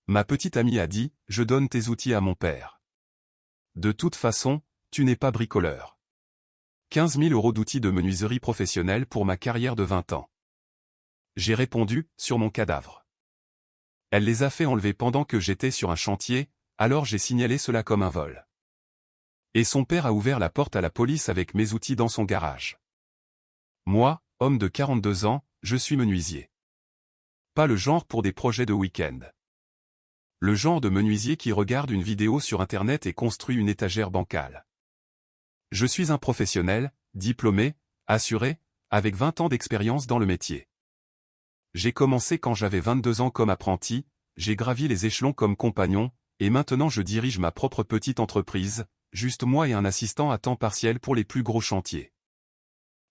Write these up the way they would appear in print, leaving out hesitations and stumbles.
Ma petite amie a dit, je donne tes outils à mon père. De toute façon, tu n'es pas bricoleur. 15 000 € d'outils de menuiserie professionnelle pour ma carrière de 20 ans. J'ai répondu, sur mon cadavre. Elle les a fait enlever pendant que j'étais sur un chantier, alors j'ai signalé cela comme un vol. Et son père a ouvert la porte à la police avec mes outils dans son garage. Moi, homme de 42 ans, je suis menuisier. Pas le genre pour des projets de week-end. Le genre de menuisier qui regarde une vidéo sur Internet et construit une étagère bancale. Je suis un professionnel, diplômé, assuré, avec 20 ans d'expérience dans le métier. J'ai commencé quand j'avais 22 ans comme apprenti, j'ai gravi les échelons comme compagnon, et maintenant je dirige ma propre petite entreprise, juste moi et un assistant à temps partiel pour les plus gros chantiers.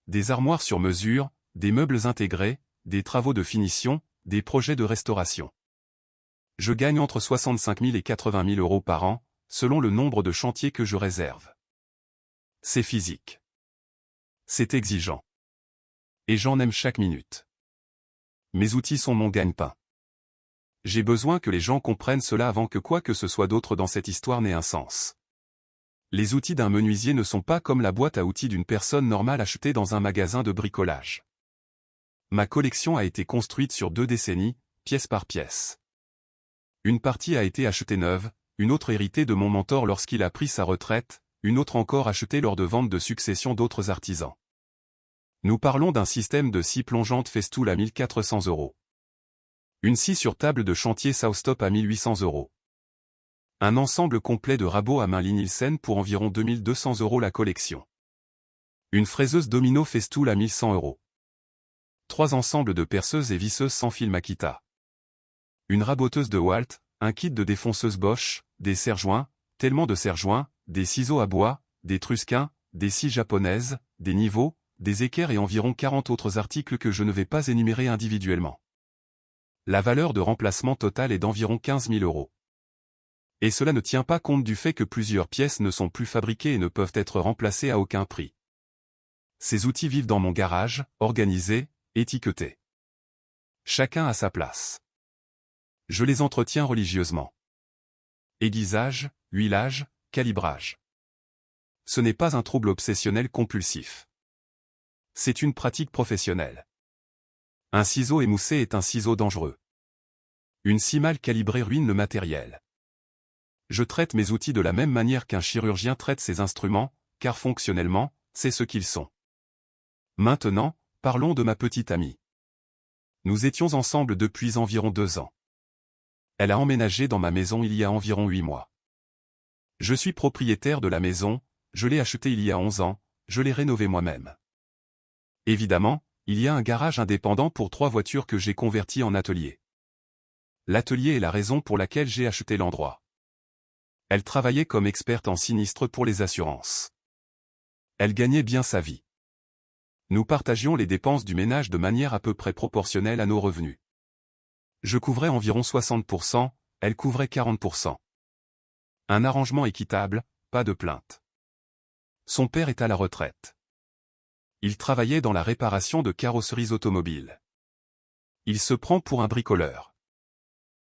Des armoires sur mesure, des meubles intégrés, des travaux de finition, des projets de restauration. Je gagne entre 65 000 et 80 000 € par an, selon le nombre de chantiers que je réserve. C'est physique. C'est exigeant. Et j'en aime chaque minute. Mes outils sont mon gagne-pain. J'ai besoin que les gens comprennent cela avant que quoi que ce soit d'autre dans cette histoire n'ait un sens. Les outils d'un menuisier ne sont pas comme la boîte à outils d'une personne normale achetée dans un magasin de bricolage. Ma collection a été construite sur 2 décennies, pièce par pièce. Une partie a été achetée neuve, une autre héritée de mon mentor lorsqu'il a pris sa retraite, une autre encore achetée lors de ventes de succession d'autres artisans. Nous parlons d'un système de scie plongeante Festool à 1 400 €. Une scie sur table de chantier Soustop à 1 800 €. Un ensemble complet de rabots à main Lie-Nielsen pour environ 2 200 € la collection. Une fraiseuse domino Festool à 1 100 €. 3 ensembles de perceuses et visseuses sans fil Makita. Une raboteuse de Walt, un kit de défonceuse Bosch, des serre-joints, tellement de serre-joints, des ciseaux à bois, des trusquins, des scies japonaises, des niveaux, des équerres et environ 40 autres articles que je ne vais pas énumérer individuellement. La valeur de remplacement totale est d'environ 15 000 €. Et cela ne tient pas compte du fait que plusieurs pièces ne sont plus fabriquées et ne peuvent être remplacées à aucun prix. Ces outils vivent dans mon garage, organisés, étiquetés. Chacun à sa place. Je les entretiens religieusement. Aiguisage, huilage, calibrage. Ce n'est pas un trouble obsessionnel compulsif. C'est une pratique professionnelle. Un ciseau émoussé est un ciseau dangereux. Une scie mal calibrée ruine le matériel. Je traite mes outils de la même manière qu'un chirurgien traite ses instruments, car fonctionnellement, c'est ce qu'ils sont. Maintenant, parlons de ma petite amie. Nous étions ensemble depuis environ 2 ans. Elle a emménagé dans ma maison il y a environ 8 mois. Je suis propriétaire de la maison, je l'ai achetée il y a 11 ans, je l'ai rénovée moi-même. Évidemment, il y a un garage indépendant pour 3 voitures que j'ai converti en atelier. L'atelier est la raison pour laquelle j'ai acheté l'endroit. Elle travaillait comme experte en sinistre pour les assurances. Elle gagnait bien sa vie. Nous partagions les dépenses du ménage de manière à peu près proportionnelle à nos revenus. Je couvrais environ 60%, elle couvrait 40%. Un arrangement équitable, pas de plainte. Son père est à la retraite. Il travaillait dans la réparation de carrosseries automobiles. Il se prend pour un bricoleur.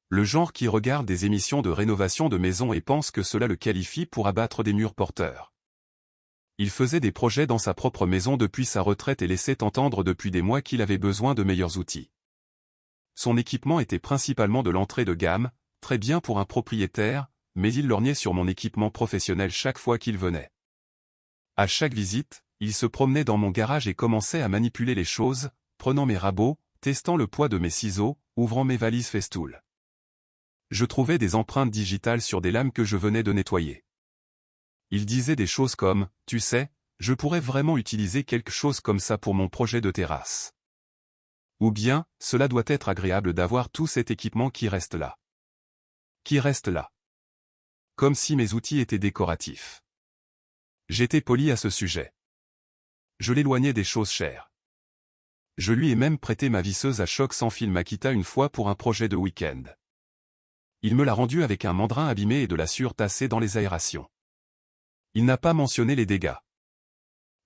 Le genre qui regarde des émissions de rénovation de maisons et pense que cela le qualifie pour abattre des murs porteurs. Il faisait des projets dans sa propre maison depuis sa retraite et laissait entendre depuis des mois qu'il avait besoin de meilleurs outils. Son équipement était principalement de l'entrée de gamme, très bien pour un propriétaire, mais il lorgnait sur mon équipement professionnel chaque fois qu'il venait. À chaque visite, il se promenait dans mon garage et commençait à manipuler les choses, prenant mes rabots, testant le poids de mes ciseaux, ouvrant mes valises Festool. Je trouvais des empreintes digitales sur des lames que je venais de nettoyer. Il disait des choses comme « Tu sais, je pourrais vraiment utiliser quelque chose comme ça pour mon projet de terrasse. » Ou bien « Cela doit être agréable d'avoir tout cet équipement qui reste là. » Qui reste là. Comme si mes outils étaient décoratifs. J'étais poli à ce sujet. Je l'éloignais des choses chères. Je lui ai même prêté ma visseuse à choc sans fil Makita une fois pour un projet de week-end. Il me l'a rendue avec un mandrin abîmé et de la sueur tassée dans les aérations. Il n'a pas mentionné les dégâts.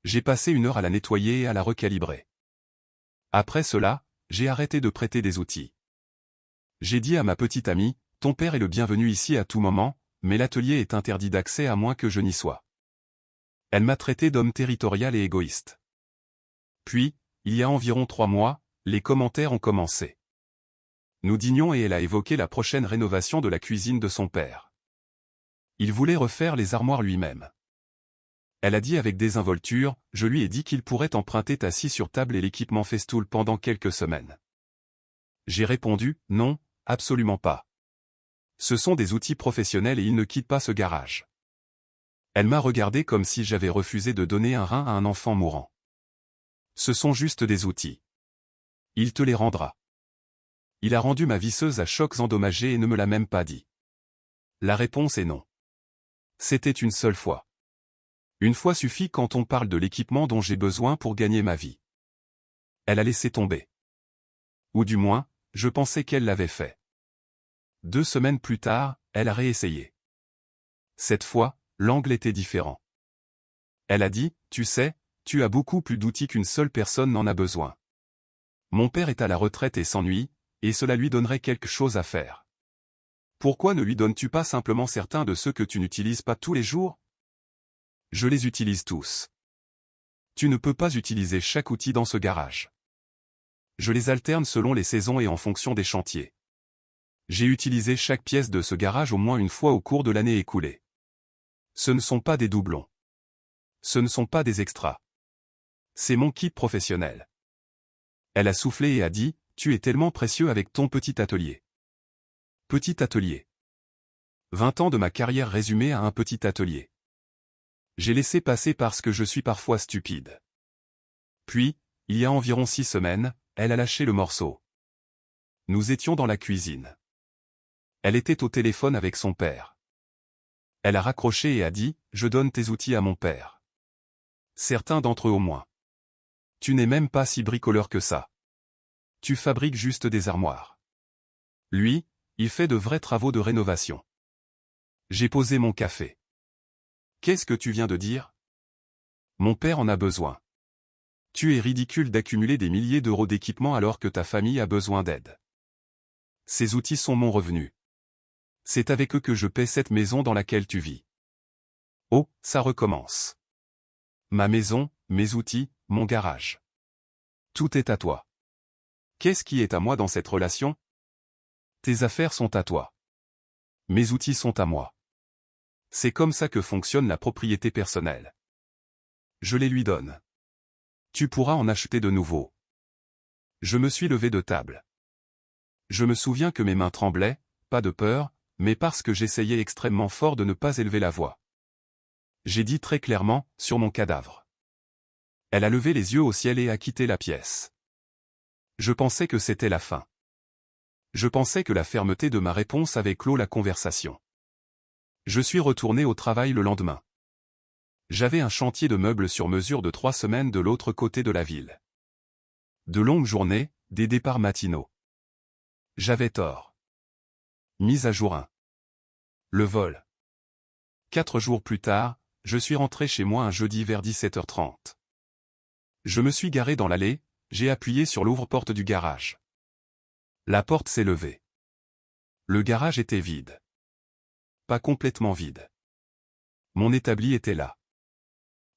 J'ai passé 1 heure à la nettoyer et à la recalibrer. Après cela, j'ai arrêté de prêter des outils. J'ai dit à ma petite amie, Ton père est le bienvenu ici à tout moment, mais l'atelier est interdit d'accès à moins que je n'y sois. Elle m'a traité d'homme territorial et égoïste. Puis, il y a environ 3 mois, les commentaires ont commencé. Nous dînions et elle a évoqué la prochaine rénovation de la cuisine de son père. Il voulait refaire les armoires lui-même. Elle a dit avec désinvolture, je lui ai dit qu'il pourrait emprunter ta scie sur table et l'équipement Festool pendant quelques semaines. J'ai répondu, non, absolument pas. Ce sont des outils professionnels et ils ne quittent pas ce garage. Elle m'a regardé comme si j'avais refusé de donner un rein à un enfant mourant. Ce sont juste des outils. Il te les rendra. Il a rendu ma visseuse à chocs endommagée et ne me l'a même pas dit. La réponse est non. C'était une seule fois. Une fois suffit quand on parle de l'équipement dont j'ai besoin pour gagner ma vie. Elle a laissé tomber. Ou du moins, je pensais qu'elle l'avait fait. 2 semaines plus tard, elle a réessayé. Cette fois, l'angle était différent. Elle a dit, tu sais, tu as beaucoup plus d'outils qu'une seule personne n'en a besoin. Mon père est à la retraite et s'ennuie, et cela lui donnerait quelque chose à faire. Pourquoi ne lui donnes-tu pas simplement certains de ceux que tu n'utilises pas tous les jours? Je les utilise tous. Tu ne peux pas utiliser chaque outil dans ce garage. Je les alterne selon les saisons et en fonction des chantiers. J'ai utilisé chaque pièce de ce garage au moins une fois au cours de l'année écoulée. Ce ne sont pas des doublons. Ce ne sont pas des extras. C'est mon kit professionnel. Elle a soufflé et a dit, tu es tellement précieux avec ton petit atelier. Petit atelier. 20 ans de ma carrière résumée à un petit atelier. J'ai laissé passer parce que je suis parfois stupide. Puis, il y a environ 6 semaines, elle a lâché le morceau. Nous étions dans la cuisine. Elle était au téléphone avec son père. Elle a raccroché et a dit, je donne tes outils à mon père. Certains d'entre eux au moins. Tu n'es même pas si bricoleur que ça. Tu fabriques juste des armoires. Lui, il fait de vrais travaux de rénovation. J'ai posé mon café. Qu'est-ce que tu viens de dire? Mon père en a besoin. Tu es ridicule d'accumuler des milliers d'euros d'équipement alors que ta famille a besoin d'aide. Ces outils sont mon revenu. C'est avec eux que je paie cette maison dans laquelle tu vis. Oh, ça recommence. Ma maison, mes outils, mon garage. Tout est à toi. Qu'est-ce qui est à moi dans cette relation? Tes affaires sont à toi. Mes outils sont à moi. C'est comme ça que fonctionne la propriété personnelle. Je les lui donne. Tu pourras en acheter de nouveaux. Je me suis levé de table. Je me souviens que mes mains tremblaient, pas de peur, mais parce que j'essayais extrêmement fort de ne pas élever la voix. J'ai dit très clairement, sur mon cadavre. Elle a levé les yeux au ciel et a quitté la pièce. Je pensais que c'était la fin. Je pensais que la fermeté de ma réponse avait clos la conversation. Je suis retourné au travail le lendemain. J'avais un chantier de meubles sur mesure de 3 semaines de l'autre côté de la ville. De longues journées, des départs matinaux. J'avais tort. Mise à jour 1. Le vol. 4 jours plus tard, je suis rentré chez moi un jeudi vers 17h30. Je me suis garé dans l'allée, j'ai appuyé sur l'ouvre-porte du garage. La porte s'est levée. Le garage était vide. Pas complètement vide. Mon établi était là.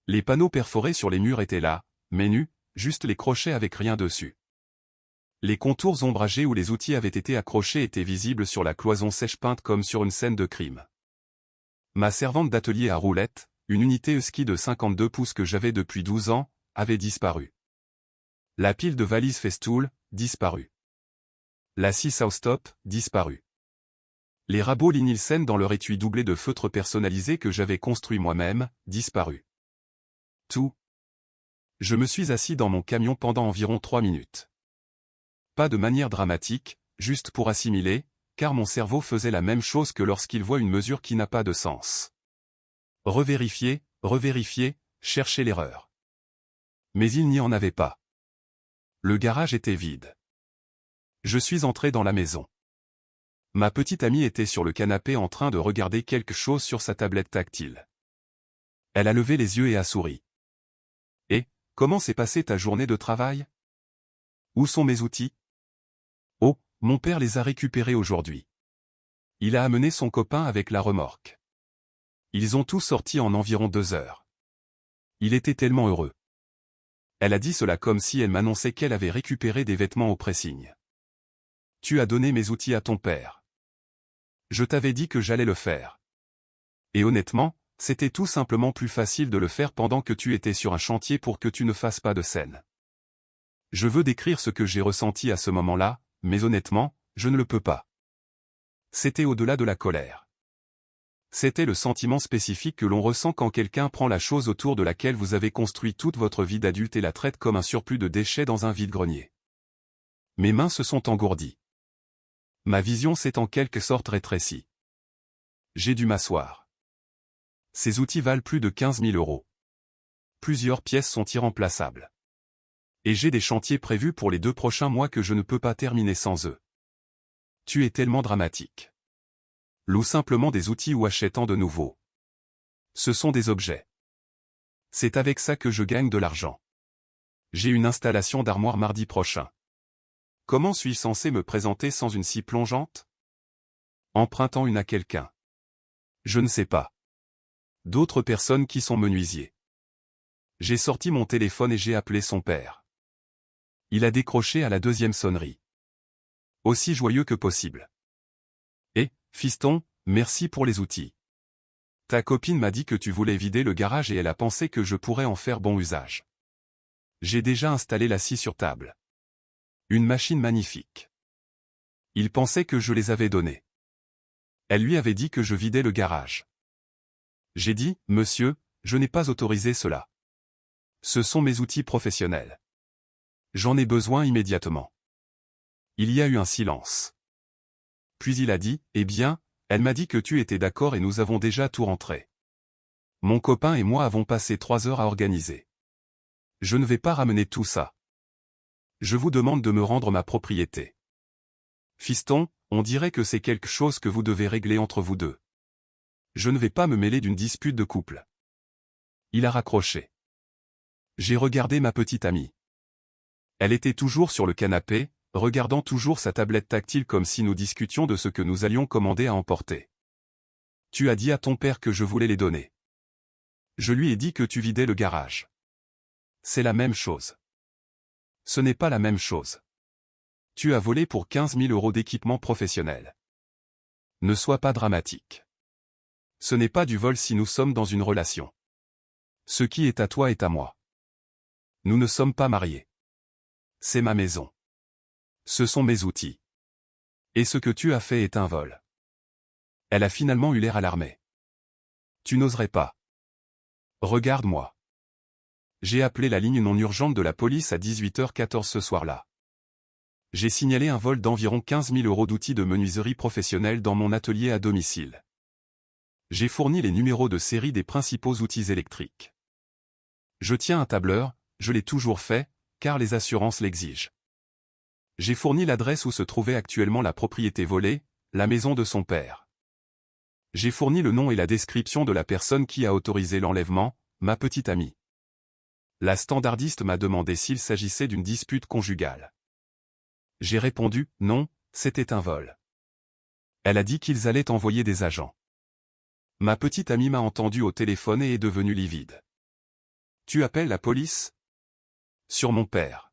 Les panneaux perforés sur les murs étaient là, mais nus, juste les crochets avec rien dessus. Les contours ombragés où les outils avaient été accrochés étaient visibles sur la cloison sèche peinte comme sur une scène de crime. Ma servante d'atelier à roulettes, une unité Husky de 52 pouces que j'avais depuis 12 ans, avait disparu. La pile de valises Festool, disparue. La scie Southtop, disparue. Les rabots Lie-Nielsen dans leur étui doublé de feutre personnalisé que j'avais construit moi-même, disparu. Tout. Je me suis assis dans mon camion pendant environ 3 minutes. Pas de manière dramatique, juste pour assimiler, car mon cerveau faisait la même chose que lorsqu'il voit une mesure qui n'a pas de sens. Revérifier, chercher l'erreur. Mais il n'y en avait pas. Le garage était vide. Je suis entré dans la maison. Ma petite amie était sur le canapé en train de regarder quelque chose sur sa tablette tactile. Elle a levé les yeux et a souri. Et, comment s'est passée ta journée de travail? Où sont mes outils? Oh, mon père les a récupérés aujourd'hui. Il a amené son copain avec la remorque. Ils ont tous sorti en environ 2 heures. Il était tellement heureux. Elle a dit cela comme si elle m'annonçait qu'elle avait récupéré des vêtements au pressing. Tu as donné mes outils à ton père. Je t'avais dit que j'allais le faire. Et honnêtement, c'était tout simplement plus facile de le faire pendant que tu étais sur un chantier pour que tu ne fasses pas de scène. Je veux décrire ce que j'ai ressenti à ce moment-là, mais honnêtement, je ne le peux pas. C'était au-delà de la colère. C'était le sentiment spécifique que l'on ressent quand quelqu'un prend la chose autour de laquelle vous avez construit toute votre vie d'adulte et la traite comme un surplus de déchets dans un vide-grenier. Mes mains se sont engourdies. Ma vision s'est en quelque sorte rétrécie. J'ai dû m'asseoir. Ces outils valent plus de 15 000 €. Plusieurs pièces sont irremplaçables. Et j'ai des chantiers prévus pour les 2 prochains mois que je ne peux pas terminer sans eux. Tu es tellement dramatique. Loue simplement des outils ou achète-en de nouveaux. Ce sont des objets. C'est avec ça que je gagne de l'argent. J'ai une installation d'armoire mardi prochain. Comment suis-je censé me présenter sans une scie plongeante? Empruntant une à quelqu'un. Je ne sais pas. D'autres personnes qui sont menuisiers. J'ai sorti mon téléphone et j'ai appelé son père. Il a décroché à la 2e sonnerie. Aussi joyeux que possible. Fiston, merci pour les outils. Ta copine m'a dit que tu voulais vider le garage et elle a pensé que je pourrais en faire bon usage. J'ai déjà installé la scie sur table. Une machine magnifique. Il pensait que je les avais donnés. Elle lui avait dit que je vidais le garage. J'ai dit, monsieur, je n'ai pas autorisé cela. Ce sont mes outils professionnels. J'en ai besoin immédiatement. Il y a eu un silence. Puis il a dit, eh bien, elle m'a dit que tu étais d'accord et nous avons déjà tout rentré. Mon copain et moi avons passé 3 heures à organiser. Je ne vais pas ramener tout ça. Je vous demande de me rendre ma propriété. Fiston, on dirait que c'est quelque chose que vous devez régler entre vous deux. Je ne vais pas me mêler d'une dispute de couple. Il a raccroché. J'ai regardé ma petite amie. Elle était toujours sur le canapé, regardant toujours sa tablette tactile comme si nous discutions de ce que nous allions commander à emporter. Tu as dit à ton père que je voulais les donner. Je lui ai dit que tu vidais le garage. C'est la même chose. Ce n'est pas la même chose. Tu as volé pour 15 000 € d'équipement professionnel. Ne sois pas dramatique. Ce n'est pas du vol si nous sommes dans une relation. Ce qui est à toi est à moi. Nous ne sommes pas mariés. C'est ma maison. Ce sont mes outils. Et ce que tu as fait est un vol. Elle a finalement eu l'air alarmée. Tu n'oserais pas. Regarde-moi. J'ai appelé la ligne non urgente de la police à 18h14 ce soir-là. J'ai signalé un vol d'environ 15 000 € d'outils de menuiserie professionnelle dans mon atelier à domicile. J'ai fourni les numéros de série des principaux outils électriques. Je tiens un tableur, je l'ai toujours fait, car les assurances l'exigent. J'ai fourni l'adresse où se trouvait actuellement la propriété volée, la maison de son père. J'ai fourni le nom et la description de la personne qui a autorisé l'enlèvement, ma petite amie. La standardiste m'a demandé s'il s'agissait d'une dispute conjugale. J'ai répondu, non, c'était un vol. Elle a dit qu'ils allaient envoyer des agents. Ma petite amie m'a entendu au téléphone et est devenue livide. Tu appelles la police? Sur mon père.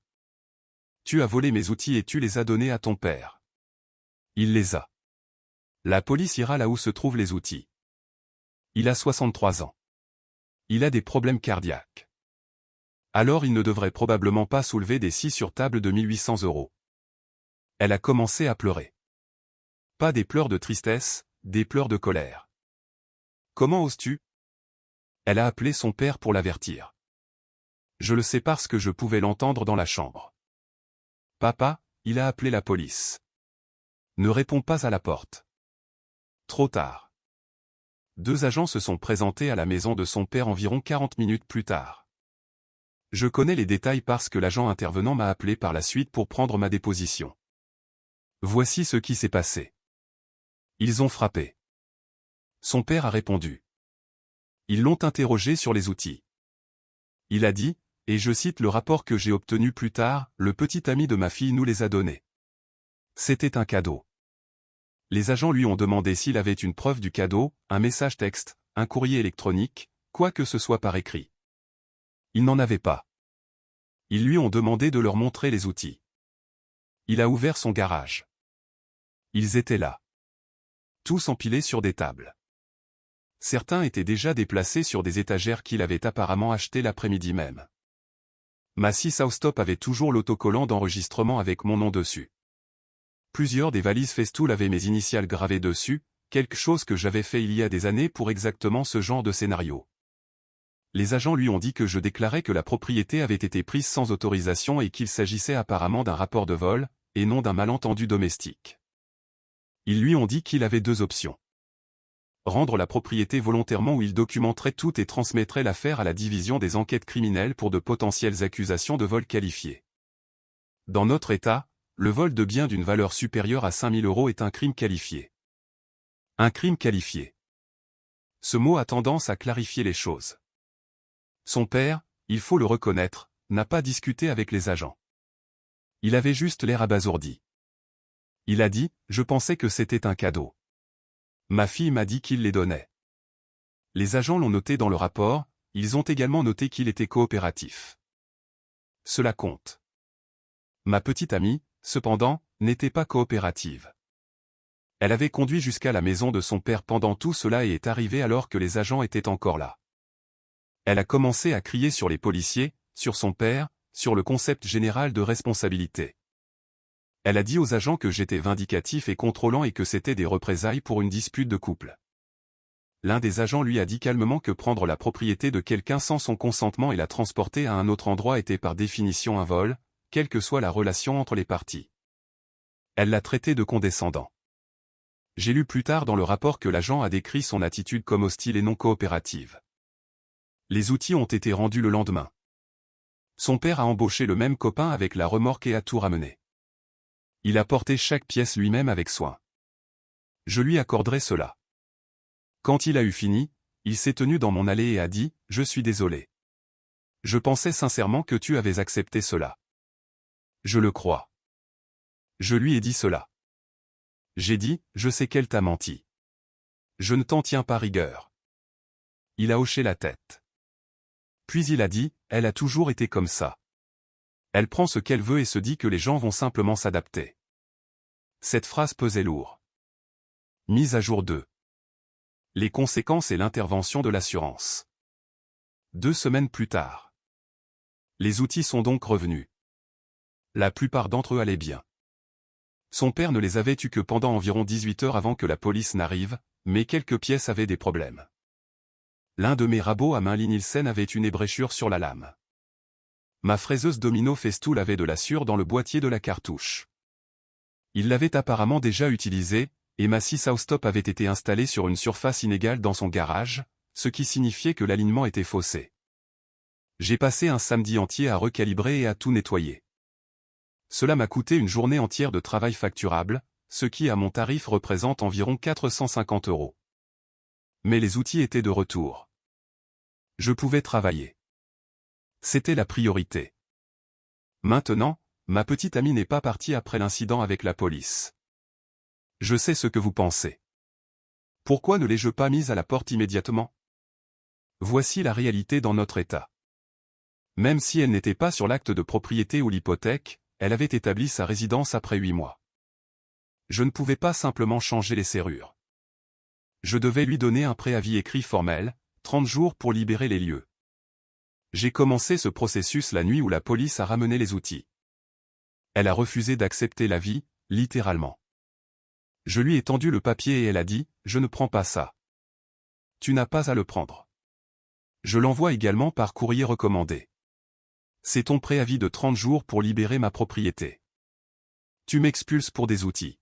Tu as volé mes outils et tu les as donnés à ton père. Il les a. La police ira là où se trouvent les outils. Il a 63 ans. Il a des problèmes cardiaques. Alors il ne devrait probablement pas soulever des scies sur table de 1 800 €. Elle a commencé à pleurer. Pas des pleurs de tristesse, des pleurs de colère. Comment oses-tu? Elle a appelé son père pour l'avertir. Je le sais parce que je pouvais l'entendre dans la chambre. Papa, il a appelé la police. Ne réponds pas à la porte. Trop tard. 2 agents se sont présentés à la maison de son père environ 40 minutes plus tard. Je connais les détails parce que l'agent intervenant m'a appelé par la suite pour prendre ma déposition. Voici ce qui s'est passé. Ils ont frappé. Son père a répondu. Ils l'ont interrogé sur les outils. Il a dit, et je cite le rapport que j'ai obtenu plus tard, le petit ami de ma fille nous les a donnés. C'était un cadeau. Les agents lui ont demandé s'il avait une preuve du cadeau, un message texte, un courrier électronique, quoi que ce soit par écrit. Il n'en avait pas. Ils lui ont demandé de leur montrer les outils. Il a ouvert son garage. Ils étaient là. Tous empilés sur des tables. Certains étaient déjà déplacés sur des étagères qu'il avait apparemment achetées l'après-midi même. Massy Southstop avait toujours l'autocollant d'enregistrement avec mon nom dessus. Plusieurs des valises Festool avaient mes initiales gravées dessus, quelque chose que j'avais fait il y a des années pour exactement ce genre de scénario. Les agents lui ont dit que je déclarais que la propriété avait été prise sans autorisation et qu'il s'agissait apparemment d'un rapport de vol, et non d'un malentendu domestique. Ils lui ont dit qu'il avait deux options. Rendre la propriété volontairement ou il documenterait tout et transmettrait l'affaire à la division des enquêtes criminelles pour de potentielles accusations de vol qualifié. Dans notre État, le vol de biens d'une valeur supérieure à 5 000 € est un crime qualifié. Un crime qualifié. Ce mot a tendance à clarifier les choses. Son père, il faut le reconnaître, n'a pas discuté avec les agents. Il avait juste l'air abasourdi. Il a dit, je pensais que c'était un cadeau. Ma fille m'a dit qu'il les donnait. Les agents l'ont noté dans le rapport, ils ont également noté qu'il était coopératif. Cela compte. Ma petite amie, cependant, n'était pas coopérative. Elle avait conduit jusqu'à la maison de son père pendant tout cela et est arrivée alors que les agents étaient encore là. Elle a commencé à crier sur les policiers, sur son père, sur le concept général de responsabilité. Elle a dit aux agents que j'étais vindicatif et contrôlant et que c'était des représailles pour une dispute de couple. L'un des agents lui a dit calmement que prendre la propriété de quelqu'un sans son consentement et la transporter à un autre endroit était par définition un vol, quelle que soit la relation entre les parties. Elle l'a traité de condescendant. J'ai lu plus tard dans le rapport que l'agent a décrit son attitude comme hostile et non coopérative. Les outils ont été rendus le lendemain. Son père a embauché le même copain avec la remorque et a tout ramené. Il a porté chaque pièce lui-même avec soin. Je lui accorderai cela. Quand il a eu fini, il s'est tenu dans mon allée et a dit, « Je suis désolé. Je pensais sincèrement que tu avais accepté cela. » Je le crois. Je lui ai dit cela. J'ai dit, « Je sais qu'elle t'a menti. Je ne t'en tiens pas rigueur. » Il a hoché la tête. Puis il a dit, « Elle a toujours été comme ça. Elle prend ce qu'elle veut et se dit que les gens vont simplement s'adapter. » Cette phrase pesait lourd. Mise à jour 2. Les conséquences et l'intervention de l'assurance. 2 semaines plus tard. Les outils sont donc revenus. La plupart d'entre eux allaient bien. Son père ne les avait eus que pendant environ 18 heures avant que la police n'arrive, mais quelques pièces avaient des problèmes. L'un de mes rabots à main Nielsen avait une ébréchure sur la lame. Ma fraiseuse Domino Festool avait de la sueur dans le boîtier de la cartouche. Il l'avait apparemment déjà utilisée, et Massy Southstop avait été installé sur une surface inégale dans son garage, ce qui signifiait que l'alignement était faussé. J'ai passé un samedi entier à recalibrer et à tout nettoyer. Cela m'a coûté une journée entière de travail facturable, ce qui à mon tarif représente environ 450 €. Mais les outils étaient de retour. Je pouvais travailler. C'était la priorité. Maintenant, ma petite amie n'est pas partie après l'incident avec la police. Je sais ce que vous pensez. Pourquoi ne l'ai-je pas mise à la porte immédiatement? Voici la réalité dans notre État. Même si elle n'était pas sur l'acte de propriété ou l'hypothèque, elle avait établi sa résidence après 8 mois. Je ne pouvais pas simplement changer les serrures. Je devais lui donner un préavis écrit formel, 30 jours pour libérer les lieux. J'ai commencé ce processus la nuit où la police a ramené les outils. Elle a refusé d'accepter l'avis, littéralement. Je lui ai tendu le papier et elle a dit, « Je ne prends pas ça. Tu n'as pas à le prendre. » Je l'envoie également par courrier recommandé. C'est ton préavis de 30 jours pour libérer ma propriété. Tu m'expulses pour des outils.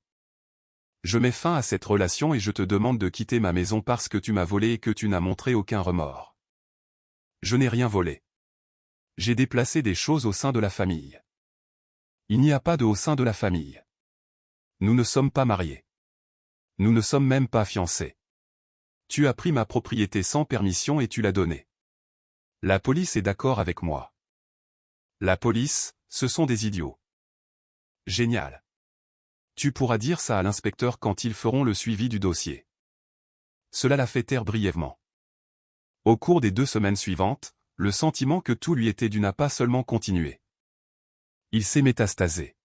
Je mets fin à cette relation et je te demande de quitter ma maison parce que tu m'as volé et que tu n'as montré aucun remords. Je n'ai rien volé. J'ai déplacé des choses au sein de la famille. Il n'y a pas de au sein de la famille. Nous ne sommes pas mariés. Nous ne sommes même pas fiancés. Tu as pris ma propriété sans permission et tu l'as donnée. La police est d'accord avec moi. La police, ce sont des idiots. Génial. Tu pourras dire ça à l'inspecteur quand ils feront le suivi du dossier. Cela la fait taire brièvement. Au cours des 2 semaines suivantes, le sentiment que tout lui était dû n'a pas seulement continué. Il s'est métastasé.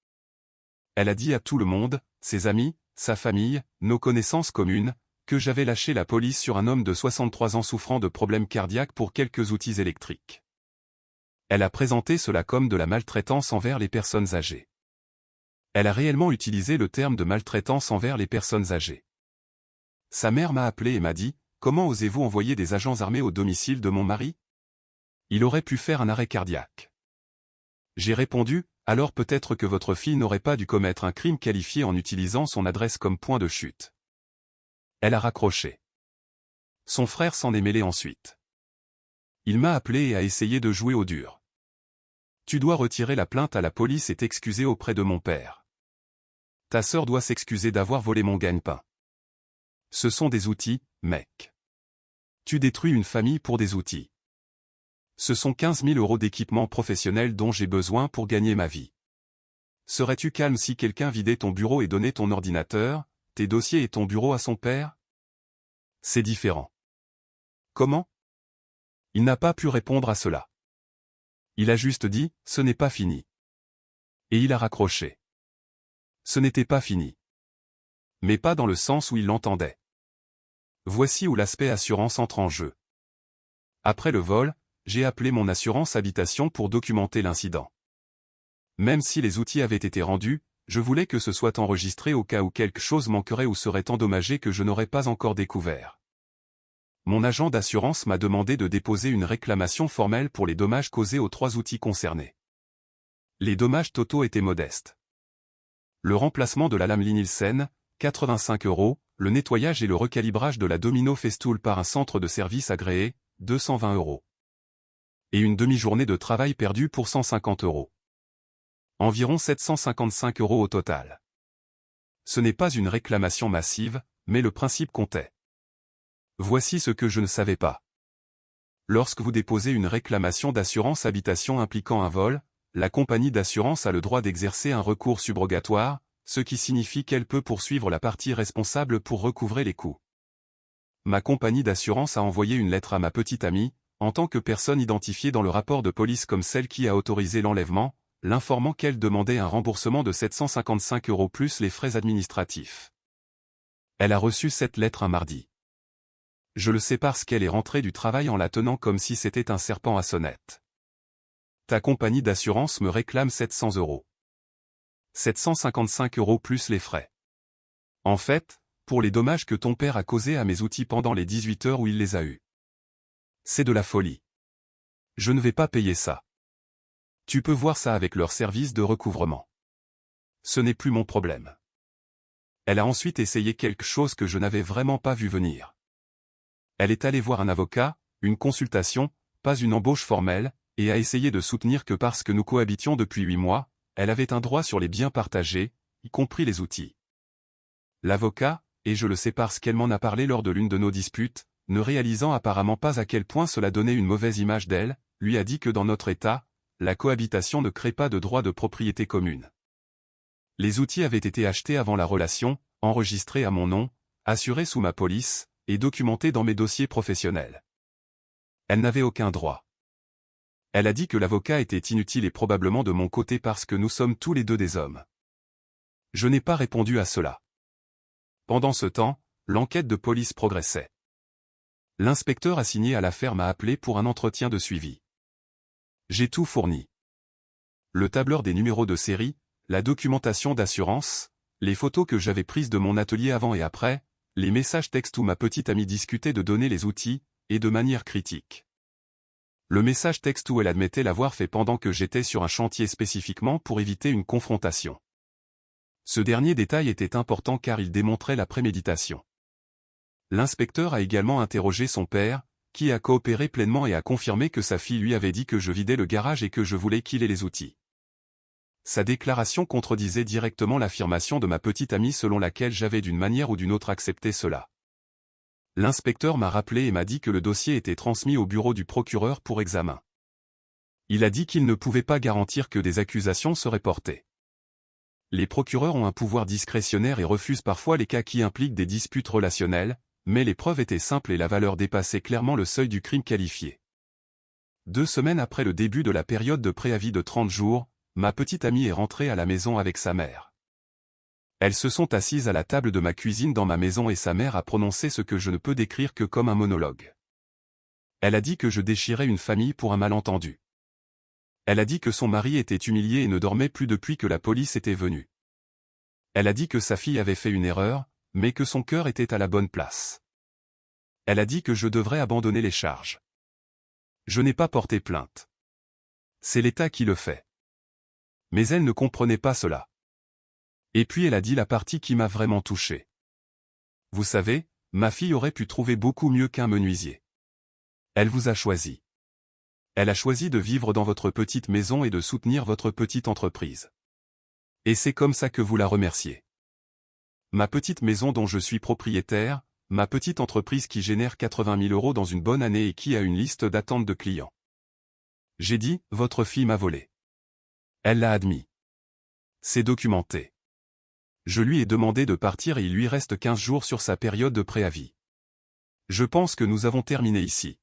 Elle a dit à tout le monde, ses amis, sa famille, nos connaissances communes, que j'avais lâché la police sur un homme de 63 ans souffrant de problèmes cardiaques pour quelques outils électriques. Elle a présenté cela comme de la maltraitance envers les personnes âgées. Elle a réellement utilisé le terme de maltraitance envers les personnes âgées. Sa mère m'a appelé et m'a dit, « Comment osez-vous envoyer des agents armés au domicile de mon mari ? Il aurait pu faire un arrêt cardiaque. » J'ai répondu, « Alors peut-être que votre fille n'aurait pas dû commettre un crime qualifié en utilisant son adresse comme point de chute. » Elle a raccroché. Son frère s'en est mêlé ensuite. Il m'a appelé et a essayé de jouer au dur. « Tu dois retirer la plainte à la police et t'excuser auprès de mon père. Ta sœur doit s'excuser d'avoir volé mon gagne-pain. Ce sont des outils, mec. Tu détruis une famille pour des outils. Ce sont 15 000 € d'équipement professionnel dont j'ai besoin pour gagner ma vie. Serais-tu calme si quelqu'un vidait ton bureau et donnait ton ordinateur, tes dossiers et ton bureau à son père? C'est différent. » Comment? Il n'a pas pu répondre à cela. Il a juste dit, « Ce n'est pas fini. » Et il a raccroché. Ce n'était pas fini. Mais pas dans le sens où il l'entendait. Voici où l'aspect assurance entre en jeu. Après le vol, j'ai appelé mon assurance habitation pour documenter l'incident. Même si les outils avaient été rendus, je voulais que ce soit enregistré au cas où quelque chose manquerait ou serait endommagé que je n'aurais pas encore découvert. Mon agent d'assurance m'a demandé de déposer une réclamation formelle pour les dommages causés aux 3 outils concernés. Les dommages totaux étaient modestes. Le remplacement de la lame Lie-Nielsen, 85 €, le nettoyage et le recalibrage de la Domino Festool par un centre de service agréé, 220 €. Et une demi-journée de travail perdue pour 150 €. Environ 755 € au total. Ce n'est pas une réclamation massive, mais le principe comptait. Voici ce que je ne savais pas. Lorsque vous déposez une réclamation d'assurance habitation impliquant un vol, la compagnie d'assurance a le droit d'exercer un recours subrogatoire, ce qui signifie qu'elle peut poursuivre la partie responsable pour recouvrer les coûts. Ma compagnie d'assurance a envoyé une lettre à ma petite amie, en tant que personne identifiée dans le rapport de police comme celle qui a autorisé l'enlèvement, l'informant qu'elle demandait un remboursement de 755 € plus les frais administratifs. Elle a reçu cette lettre un mardi. Je le sais parce qu'elle est rentrée du travail en la tenant comme si c'était un serpent à sonnette. Ta compagnie d'assurance me réclame 700 €. 755 € plus les frais. En fait, pour les dommages que ton père a causés à mes outils pendant les 18 heures où il les a eus. C'est de la folie. Je ne vais pas payer ça. Tu peux voir ça avec leur service de recouvrement. Ce n'est plus mon problème. Elle a ensuite essayé quelque chose que je n'avais vraiment pas vu venir. Elle est allée voir un avocat, une consultation, pas une embauche formelle, et a essayé de soutenir que parce que nous cohabitions depuis 8 mois, elle avait un droit sur les biens partagés, y compris les outils. L'avocat, et je le sais parce qu'elle m'en a parlé lors de l'une de nos disputes, ne réalisant apparemment pas à quel point cela donnait une mauvaise image d'elle, lui a dit que dans notre État, la cohabitation ne crée pas de droit de propriété commune. Les outils avaient été achetés avant la relation, enregistrés à mon nom, assurés sous ma police, et documentés dans mes dossiers professionnels. Elle n'avait aucun droit. Elle a dit que l'avocat était inutile et probablement de mon côté parce que nous sommes tous les deux des hommes. Je n'ai pas répondu à cela. Pendant ce temps, l'enquête de police progressait. L'inspecteur assigné à l'affaire m'a appelé pour un entretien de suivi. J'ai tout fourni. Le tableur des numéros de série, la documentation d'assurance, les photos que j'avais prises de mon atelier avant et après, les messages textes où ma petite amie discutait de donner les outils, et de manière critique. Le message texte où elle admettait l'avoir fait pendant que j'étais sur un chantier spécifiquement pour éviter une confrontation. Ce dernier détail était important car il démontrait la préméditation. L'inspecteur a également interrogé son père, qui a coopéré pleinement et a confirmé que sa fille lui avait dit que je vidais le garage et que je voulais qu'il ait les outils. Sa déclaration contredisait directement l'affirmation de ma petite amie selon laquelle j'avais d'une manière ou d'une autre accepté cela. L'inspecteur m'a rappelé et m'a dit que le dossier était transmis au bureau du procureur pour examen. Il a dit qu'il ne pouvait pas garantir que des accusations seraient portées. Les procureurs ont un pouvoir discrétionnaire et refusent parfois les cas qui impliquent des disputes relationnelles, mais les preuves étaient simples et la valeur dépassait clairement le seuil du crime qualifié. 2 semaines après le début de la période de préavis de 30 jours, ma petite amie est rentrée à la maison avec sa mère. Elles se sont assises à la table de ma cuisine dans ma maison et sa mère a prononcé ce que je ne peux décrire que comme un monologue. Elle a dit que je déchirais une famille pour un malentendu. Elle a dit que son mari était humilié et ne dormait plus depuis que la police était venue. Elle a dit que sa fille avait fait une erreur, mais que son cœur était à la bonne place. Elle a dit que je devrais abandonner les charges. Je n'ai pas porté plainte. C'est l'État qui le fait. Mais elle ne comprenait pas cela. Et puis elle a dit la partie qui m'a vraiment touché. Vous savez, ma fille aurait pu trouver beaucoup mieux qu'un menuisier. Elle vous a choisi. Elle a choisi de vivre dans votre petite maison et de soutenir votre petite entreprise. Et c'est comme ça que vous la remerciez. Ma petite maison dont je suis propriétaire, ma petite entreprise qui génère 80 000 € dans une bonne année et qui a une liste d'attente de clients. J'ai dit, votre fille m'a volé. Elle l'a admis. C'est documenté. Je lui ai demandé de partir et il lui reste 15 jours sur sa période de préavis. Je pense que nous avons terminé ici.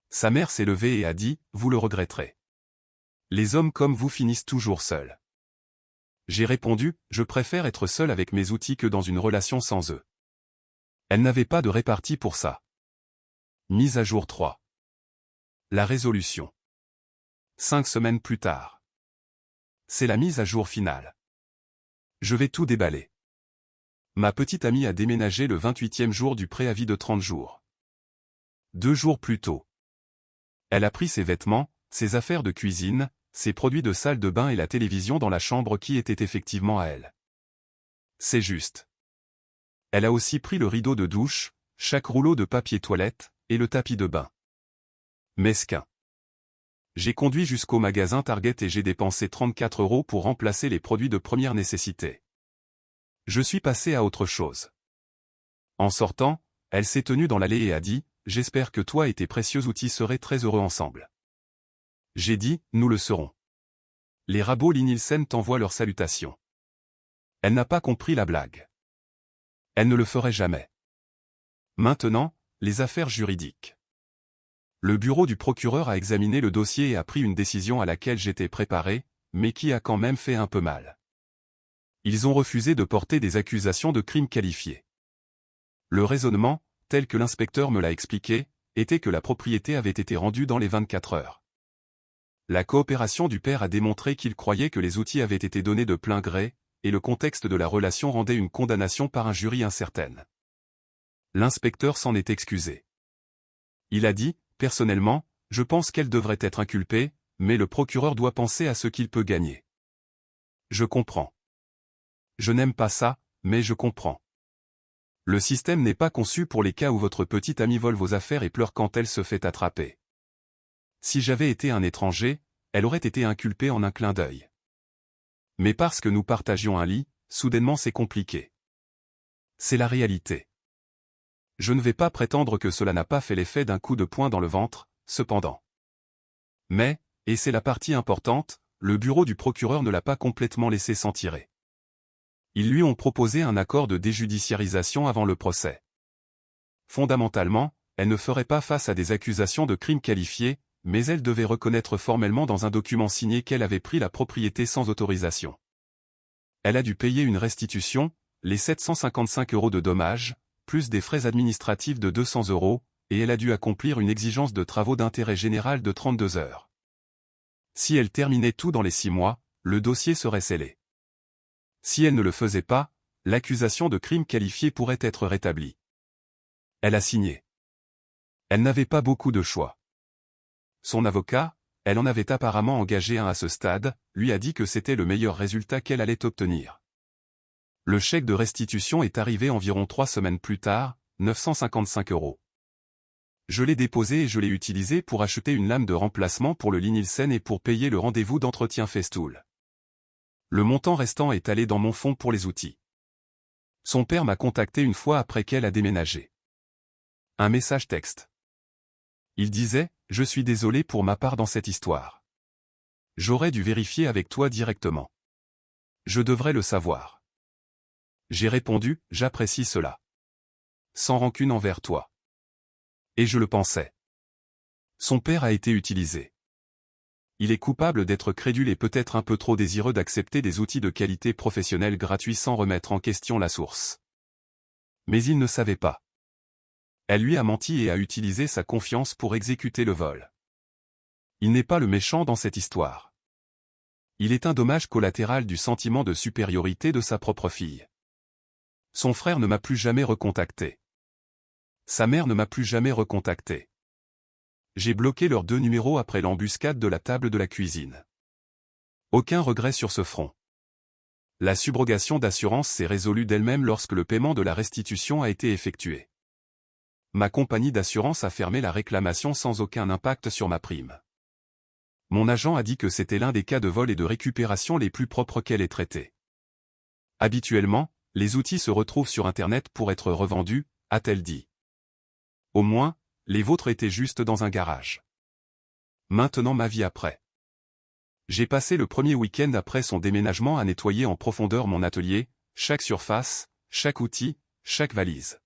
Sa mère s'est levée et a dit, vous le regretterez. Les hommes comme vous finissent toujours seuls. J'ai répondu, je préfère être seul avec mes outils que dans une relation sans eux. Elle n'avait pas de répartie pour ça. Mise à jour 3. La résolution. 5 semaines plus tard. C'est la mise à jour finale. Je vais tout déballer. Ma petite amie a déménagé le 28e jour du préavis de 30 jours. 2 jours plus tôt. Elle a pris ses vêtements, ses affaires de cuisine, ses produits de salle de bain et la télévision dans la chambre qui était effectivement à elle. C'est juste. Elle a aussi pris le rideau de douche, chaque rouleau de papier toilette, et le tapis de bain. Mesquin. J'ai conduit jusqu'au magasin Target et j'ai dépensé 34 € pour remplacer les produits de première nécessité. Je suis passé à autre chose. En sortant, elle s'est tenue dans l'allée et a dit, « J'espère que toi et tes précieux outils seraient très heureux ensemble. » J'ai dit, « Nous le serons. » Les rabots Nielsen t'envoient leurs salutations. Elle n'a pas compris la blague. Elle ne le ferait jamais. Maintenant, les affaires juridiques. Le bureau du procureur a examiné le dossier et a pris une décision à laquelle j'étais préparé, mais qui a quand même fait un peu mal. Ils ont refusé de porter des accusations de crime qualifié. Le raisonnement, tel que l'inspecteur me l'a expliqué, était que la propriété avait été rendue dans les 24 heures. La coopération du père a démontré qu'il croyait que les outils avaient été donnés de plein gré, et le contexte de la relation rendait une condamnation par un jury incertaine. L'inspecteur s'en est excusé. Il a dit, « Personnellement, je pense qu'elle devrait être inculpée, mais le procureur doit penser à ce qu'il peut gagner. » Je comprends. Je n'aime pas ça, mais je comprends. Le système n'est pas conçu pour les cas où votre petite amie vole vos affaires et pleure quand elle se fait attraper. Si j'avais été un étranger, elle aurait été inculpée en un clin d'œil. Mais parce que nous partagions un lit, soudainement c'est compliqué. C'est la réalité. Je ne vais pas prétendre que cela n'a pas fait l'effet d'un coup de poing dans le ventre, cependant. Mais, et c'est la partie importante, le bureau du procureur ne l'a pas complètement laissé s'en tirer. Ils lui ont proposé un accord de déjudiciarisation avant le procès. Fondamentalement, elle ne ferait pas face à des accusations de crime qualifié, mais elle devait reconnaître formellement dans un document signé qu'elle avait pris la propriété sans autorisation. Elle a dû payer une restitution, les 755 € de dommages, plus des frais administratifs de 200 €, et elle a dû accomplir une exigence de travaux d'intérêt général de 32 heures. Si elle terminait tout dans les 6 mois, le dossier serait scellé. Si elle ne le faisait pas, l'accusation de crime qualifié pourrait être rétablie. Elle a signé. Elle n'avait pas beaucoup de choix. Son avocat, elle en avait apparemment engagé un à ce stade, lui a dit que c'était le meilleur résultat qu'elle allait obtenir. Le chèque de restitution est arrivé environ 3 semaines plus tard, 955 €. Je l'ai déposé et je l'ai utilisé pour acheter une lame de remplacement pour le lit Nielsen et pour payer le rendez-vous d'entretien Festool. Le montant restant est allé dans mon fonds pour les outils. Son père m'a contacté une fois après qu'elle a déménagé. Un message texte. Il disait, « Je suis désolé pour ma part dans cette histoire. J'aurais dû vérifier avec toi directement. Je devrais le savoir. J'ai répondu, j'apprécie cela. Sans rancune envers toi. Et je le pensais. Son père a été utilisé. Il est coupable d'être crédule et peut-être un peu trop désireux d'accepter des outils de qualité professionnelle gratuits sans remettre en question la source. Mais il ne savait pas. Elle lui a menti et a utilisé sa confiance pour exécuter le vol. Il n'est pas le méchant dans cette histoire. Il est un dommage collatéral du sentiment de supériorité de sa propre fille. Son frère ne m'a plus jamais recontacté. Sa mère ne m'a plus jamais recontacté. J'ai bloqué leurs 2 numéros après l'embuscade de la table de la cuisine. Aucun regret sur ce front. La subrogation d'assurance s'est résolue d'elle-même lorsque le paiement de la restitution a été effectué. Ma compagnie d'assurance a fermé la réclamation sans aucun impact sur ma prime. Mon agent a dit que c'était l'un des cas de vol et de récupération les plus propres qu'elle ait traités. Habituellement, les outils se retrouvent sur Internet pour être revendus, a-t-elle dit. Au moins, les vôtres étaient juste dans un garage. Maintenant ma vie après. J'ai passé le premier week-end après son déménagement à nettoyer en profondeur mon atelier, chaque surface, chaque outil, chaque valise.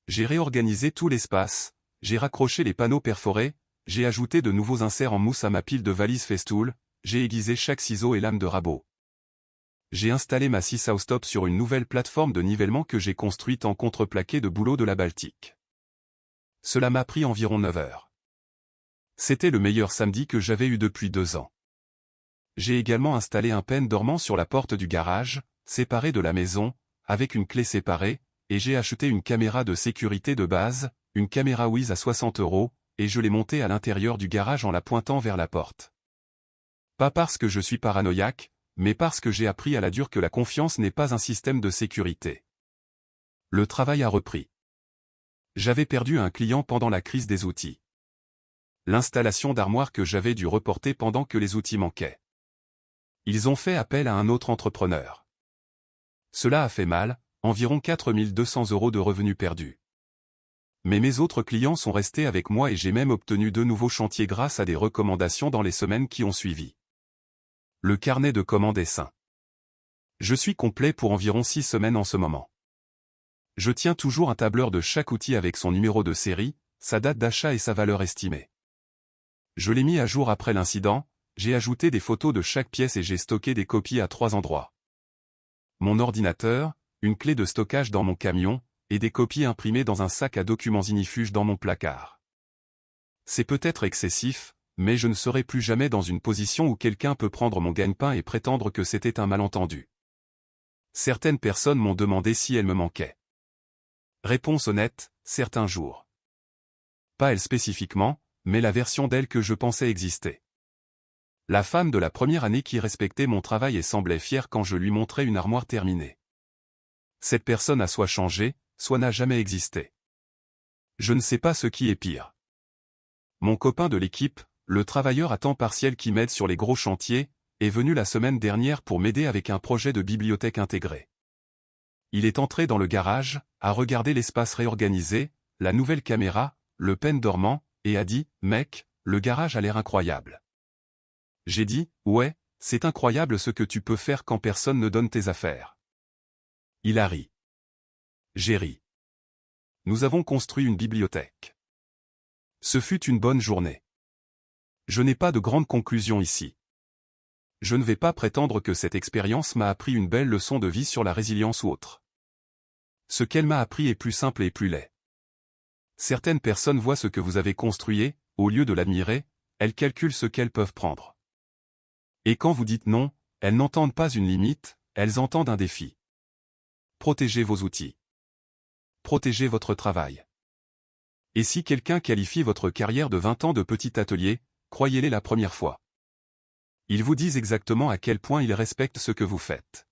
J'ai réorganisé tout l'espace, j'ai raccroché les panneaux perforés, j'ai ajouté de nouveaux inserts en mousse à ma pile de valises Festool, j'ai aiguisé chaque ciseau et lame de rabot. J'ai installé ma scie Southstop sur une nouvelle plateforme de nivellement que j'ai construite en contreplaqué de bouleaux de la Baltique. Cela m'a pris environ 9 heures. C'était le meilleur samedi que j'avais eu depuis 2 ans. J'ai également installé un pen dormant sur la porte du garage, séparé de la maison, avec une clé séparée, et j'ai acheté une caméra de sécurité de base, une caméra Wiz à 60 €, et je l'ai montée à l'intérieur du garage en la pointant vers la porte. Pas parce que je suis paranoïaque, mais parce que j'ai appris à la dure que la confiance n'est pas un système de sécurité. Le travail a repris. J'avais perdu un client pendant la crise des outils. L'installation d'armoires que j'avais dû reporter pendant que les outils manquaient. Ils ont fait appel à un autre entrepreneur. Cela a fait mal, environ 4 200 € de revenus perdus. Mais mes autres clients sont restés avec moi et j'ai même obtenu 2 nouveaux chantiers grâce à des recommandations dans les semaines qui ont suivi. Le carnet de commandes est sain. Je suis complet pour environ 6 semaines en ce moment. Je tiens toujours un tableur de chaque outil avec son numéro de série, sa date d'achat et sa valeur estimée. Je l'ai mis à jour après l'incident, j'ai ajouté des photos de chaque pièce et j'ai stocké des copies à 3 endroits. Mon ordinateur, une clé de stockage dans mon camion, et des copies imprimées dans un sac à documents ignifuges dans mon placard. C'est peut-être excessif, mais je ne serai plus jamais dans une position où quelqu'un peut prendre mon gagne-pain et prétendre que c'était un malentendu. Certaines personnes m'ont demandé si elles me manquaient. Réponse honnête, certains jours. Pas elle spécifiquement, mais la version d'elle que je pensais exister. La femme de la première année qui respectait mon travail et semblait fière quand je lui montrais une armoire terminée. Cette personne a soit changé, soit n'a jamais existé. Je ne sais pas ce qui est pire. Mon copain de l'équipe, le travailleur à temps partiel qui m'aide sur les gros chantiers, est venu la semaine dernière pour m'aider avec un projet de bibliothèque intégrée. Il est entré dans le garage, a regardé l'espace réorganisé, la nouvelle caméra, le pen dormant, et a dit « Mec, le garage a l'air incroyable. » J'ai dit « Ouais, c'est incroyable ce que tu peux faire quand personne ne donne tes affaires. » Il a ri. J'ai ri. Nous avons construit une bibliothèque. Ce fut une bonne journée. Je n'ai pas de grandes conclusions ici. Je ne vais pas prétendre que cette expérience m'a appris une belle leçon de vie sur la résilience ou autre. Ce qu'elle m'a appris est plus simple et plus laid. Certaines personnes voient ce que vous avez construit, au lieu de l'admirer, elles calculent ce qu'elles peuvent prendre. Et quand vous dites non, elles n'entendent pas une limite, elles entendent un défi. Protégez vos outils. Protégez votre travail. Et si quelqu'un qualifie votre carrière de 20 ans de petit atelier, croyez-les la première fois. Ils vous disent exactement à quel point ils respectent ce que vous faites.